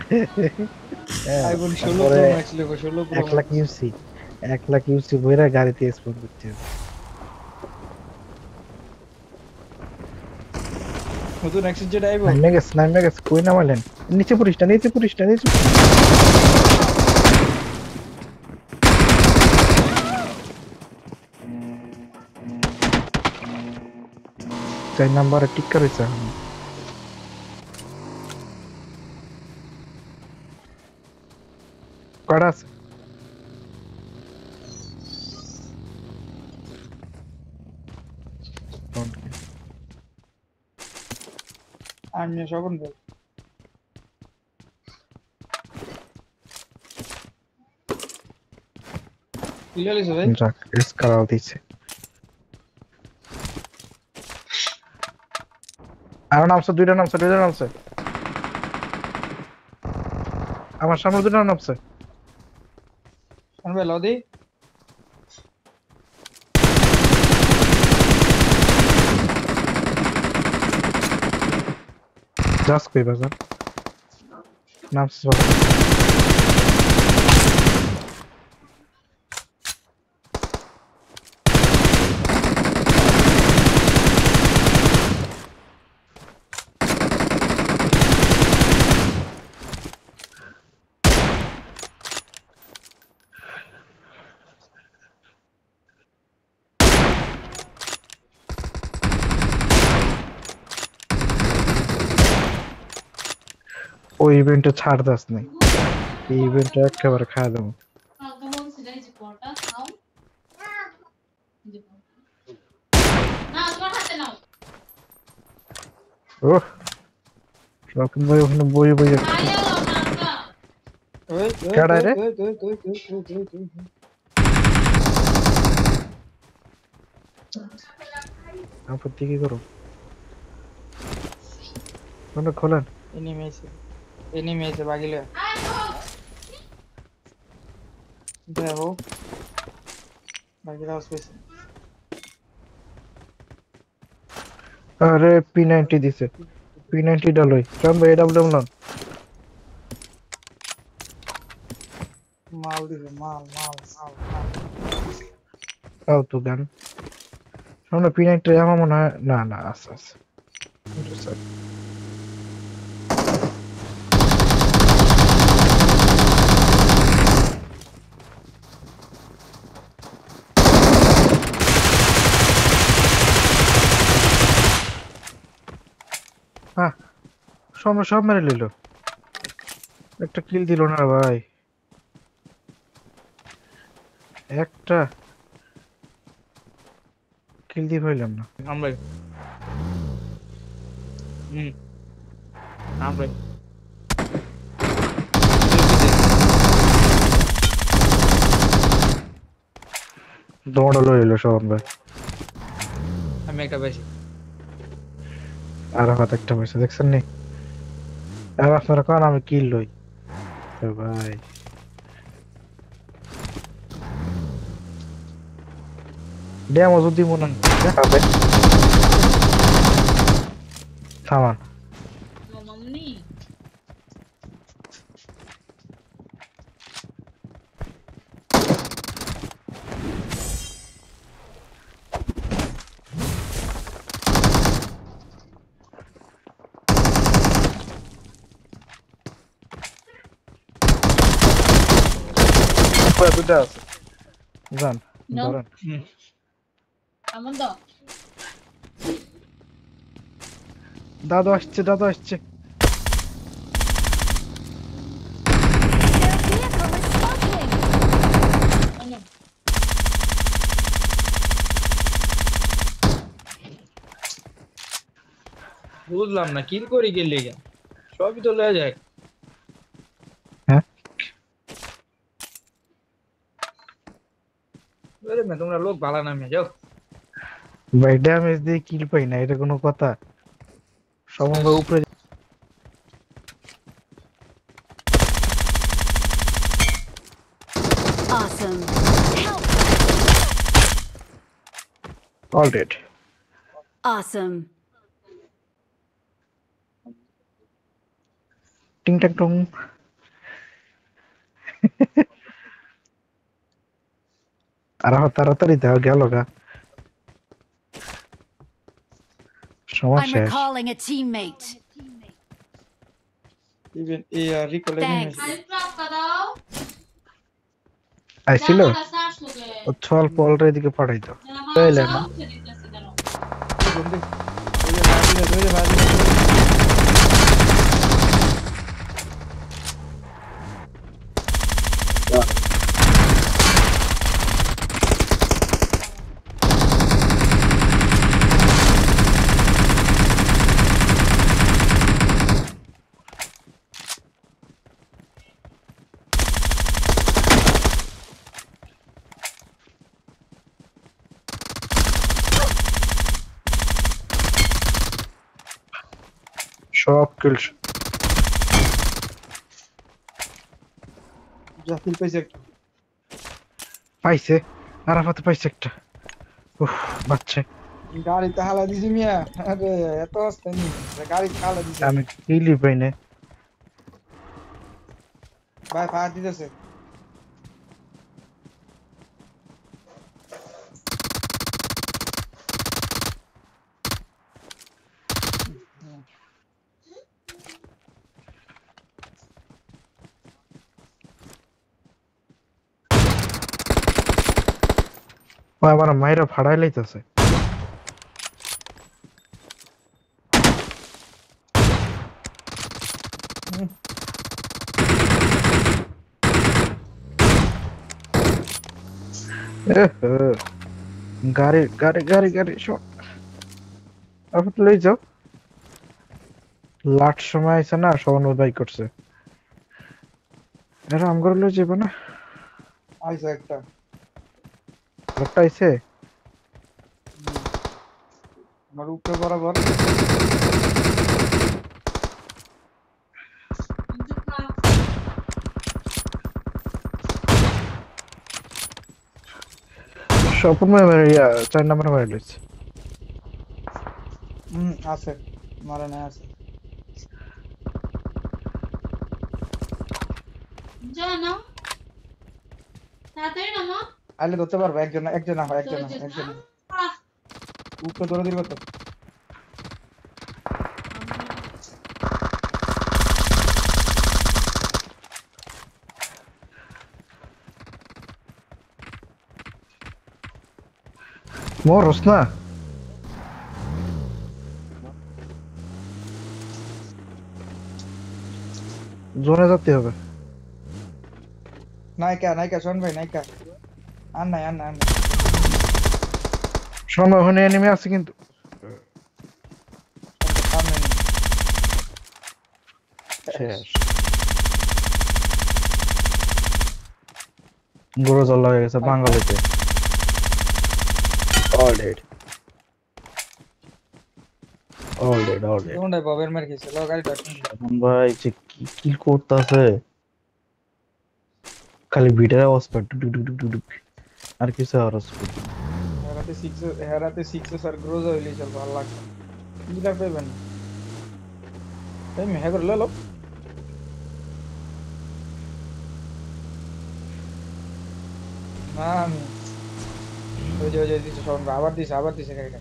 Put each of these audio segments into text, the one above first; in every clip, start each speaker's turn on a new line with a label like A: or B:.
A: হ্যাঁ,
B: আইফোন 16
A: তারপরে
B: Pro Max লেবো, 16 Pro
A: 1 lakh
B: Max.
A: UC, 1 lakh UC বইরা গাড়িতে স্পন করতে হবে।
B: নতুন অ্যাক্সেস যেটা আইবো।
A: নাইমে গেছে কই নামালেন? নিচে পুরিসটা, নিচে পুরিসটা, নিচে। চার নাম্বারে টিক্কা রয়েছে এখন। কয়টা আছে? Don't care.
B: আমি শোভন ভাই ইলালিস ভাই।
A: যাক, স্কারাও দিচ্ছে। আর নামছে, দুইটা নামছে। আমার সামনে দুইটা নামছে।
B: শোভন ভাই লদি
A: জাস্ট কই বাজার নামছে বাজার। ওই ইভেন্টে ছাড় দাস নাই, এই ইভেন্টে একেবারে খাওয়া দেবো। ওহ, রকম ভাই ওখানে বই বই যাচ্ছে।
B: ওই ওই
A: কেডায়
B: ওই
A: রে?
B: ওই ওই ওই ওই ওই ওই ওই
A: আপত্তি কি করো? মানে খোলেন।
B: এনিমি আইছে বাগিলে দেখো বাগিলা স্পেস
A: আরে P90 দিছে, P90 ডালই রাম ভাই, ডাবল লন।
B: মাল দিবে মাল মাল মাল মাল।
A: তাও তো গান সামনে P90 আমার মনে হয়। না না, আচ্ছা আচ্ছা। হ্যাঁ, সব মেরে নিল, একটা কিল দিল না ভাই, একটা কিল দিয়ে পাইলাম না।
B: আমরাই হুম আমরাই
A: দৌড়া লইল সব ভাই।
B: আমি একটা বেশি
A: আর হাত একটা পয়সা দেখছেন নি? আর আপনারা কারণ আমি কিল লই তো ভাই। ডেমো যদি মনে দেখাবে সামান। দুটা আছে, যান ধরেন। দাদু আসছে।
B: বুঝলাম না কিল করি গেলি কেন সবই তো লয়ে যায়
A: হ্যাঁ,
B: আরে মে তোমরা লোক ভালো নামে যাও
A: ভাই ড্যামেজ দিয়ে কিল পাই না, এটা কোনো কথা? সমান
B: শেষ
A: ভাই উপরে।
C: Awesome. Help!
A: All dead.
C: Awesome.
A: টিং টাক টং। আর তাড়াতাড়ি দেওয়া গেল গা, সময়
C: I'm
A: শেষ।
C: recalling a teammate.
B: ইভেন এই রিকল
C: Thanks.
A: আইছিল ও অল্প অলরেডি এদিকে পাঠাইতো, পেলে না। সব কিল
B: জাফিল পাইছে একটা।
A: পাইছে, আরাফাতে পাইছে একটা। উফ, বাচ্চা
B: গাড়িতে হালা দিছি মিয়া। আরে এত অবস্থা নি, গাড়িতে হালা দিছে।
A: আমি কিলি পাই না।
B: ভাই ফায়ার দিতেছে।
A: ও আমার মাইরা ফাড়াই লাইতেছে। গাড়ি গাড়ি গাড়ি গাড়ি সব আপনি লই যাও। লাট সময় আছে না, সবান বাই করছে। এরা আম করে লই যাবো না।
B: আইছে একটা।
A: লোকটা আইছে।
B: আমার উপরে বরাবর।
A: স্বপন ইয়া 4 নম্বরে মারা লইছে।
B: আছে, মারা না আছে।
D: জানো তাড়াতাড়ি নামো।
B: আইলে ধরতে পারবে একজন একজন না হয় একজন না একজন। উপরে ধরে দিল তো।
A: মরস না। জোনে যেতে হবে।
B: নায়িকা নায়িকা শোন ভাই নায়িকা। আর নাই আর নাই আর নাই।
A: সময় ওখানে এনিমি আছে কিন্তু।
B: সামনে নেই।
A: শেষ। গরু জল লাগে গেছে বাঙালিতে। All dead. All dead all dead.
B: কোনটাই বাবের মার খেয়েছে লো গাড়িটা।
A: এখন ভাই যে কি কি করতেছে, খালি বিটের আওয়াজ পায় টুক টুক টুক টুক টুক, আর কিছু আওয়াজ পায় না।
B: হেরাতে সিক্স আর গ্রোজ হইলে চল ভালো লাগবে। কি লাগবে বেন এই মেহে করে লো না আমি ওই যে দিছে শোন আবার দিছে গাড়িটা।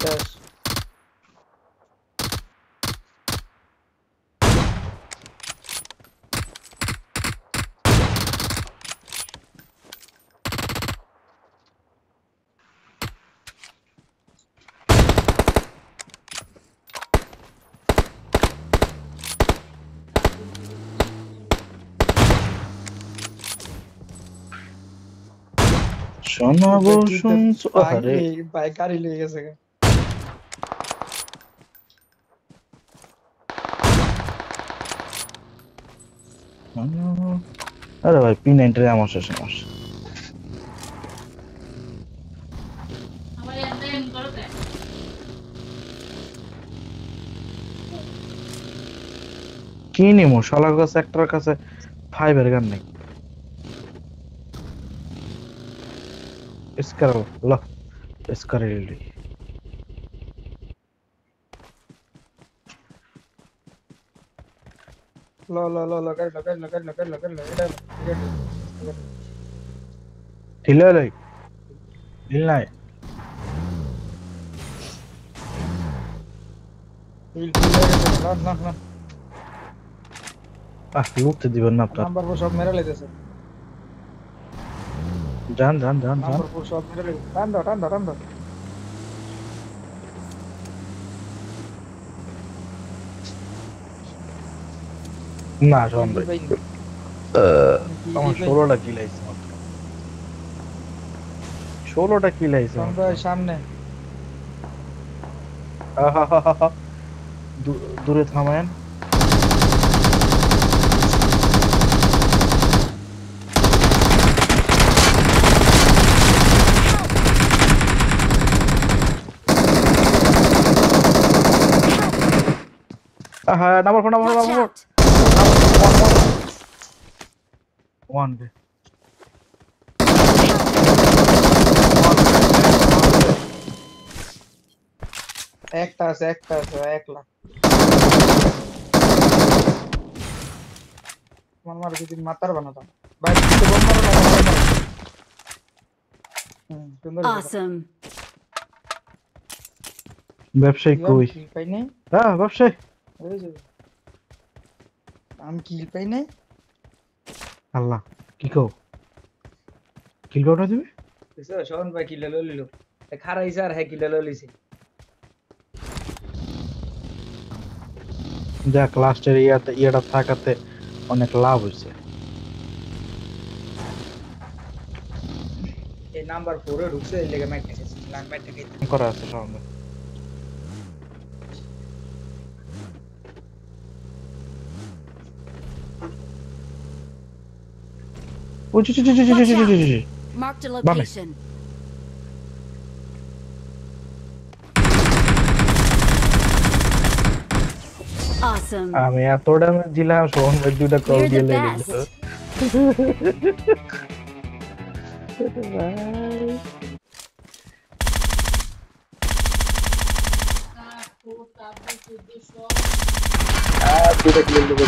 B: শেষ।
A: শোনাবো শুনছো আরে
B: বাইক গাড়ি লেগে গেছে।
A: আরে ভাই P90 আমার শেষ মাস।
D: আমার এত এম করো কেন?
A: কি নিমো শালার কাছে একটার কাছে 5 এর গান নাই স্কার ল স্কার রেডি
B: লো এটা
A: ঢিলে লই ঢিল নাই
B: না
A: লুটতে দিবেন না আপনার
B: নাম্বার 4 সব মেরে লাইতেছে
A: যান যান যান যান
B: নাম্বার 4 সব মেরে লাইতেছে টান দাও
A: না শোন ভাই আমার 16টা কিল আইছে মাত্র 16টা কিল আইছে মাত্র।
B: সামনে
A: আহাহাহা। দূরে থামেন নাম্বার 4
C: Watch
A: নাম্বার
C: out!
A: 1 বে
B: একটা আছে একলা মার যদি মাতার বানাতাম ভাই দিতে বল মারো না সুন্দর
C: Awesome.
A: ব্যবসায়ী কই
B: পাই নাই
A: ব্যবসায়ী
B: ওই যে আমি কিল পাই নাই
A: আল্লাহ কি কও কিল করো তুমি
B: বুঝছো শোন ভাই কিল লইলো খারাই স্যার হ্যাঁ কিল লইছে
A: যাক লাস্টের ইয়াটা থাকাতে অনেক লাভ হয়েছে
B: এই নাম্বার 4 এ ঢুকছে এই লেগে ম্যাচ খেলছে লাখ ম্যাচ খেলছে
A: করা আছে সামনে
C: Marked a location. Awesome.
A: আমি এত ড্যামেজ দিলাম সোহন ভাই দুইটা কল
C: You're
A: দিয়ে
C: the
A: লেগে
C: best.
A: দুইটা কিল লেগে